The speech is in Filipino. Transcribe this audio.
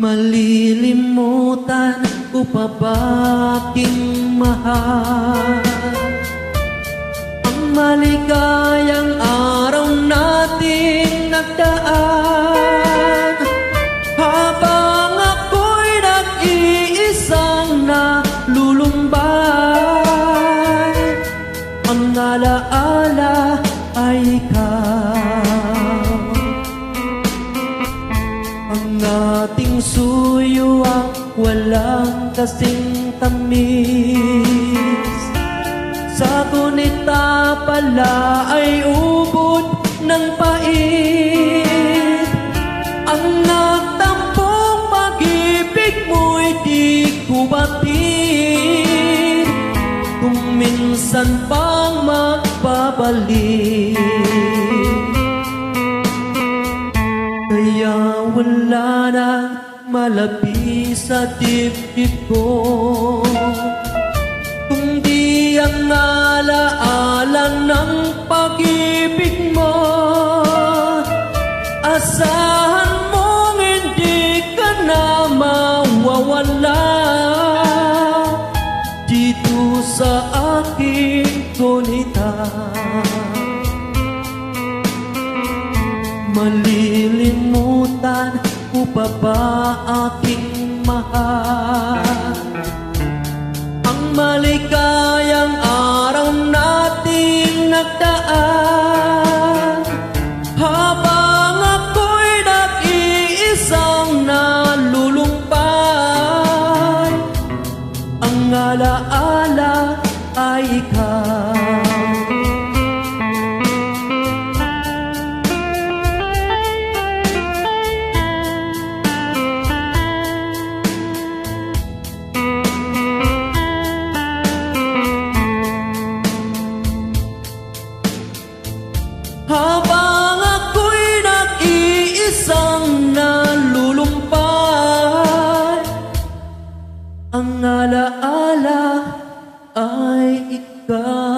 Malilimutan ko pa ba aking mahal? Ang maligayang araw nating nagdaan, habang ako'y nag-iisang nalulumbay. Ang alaala ay ikaw, ang ating suyo ang walang kasing tamis. Sa gunita pala ay ubod ng pait. Ang nagtampong pag-ibig mo'y di ko batid, kung minsan pang magpabalik. Kaya wala nang malabi sa dibdib ko, kundi ang alaala ng pag-ibig mo. Asahan mong hindi ka na mawawala dito sa aking gunita. Malilimutan ko pa ba aking mahal? Ang maligayang araw nating nagdaan, habang ako'y nag-iisang nalulumpay. Ang alaala ay ikaw. Habang ako'y nag-iisang nalulumpay, ang alaala ay ikaw.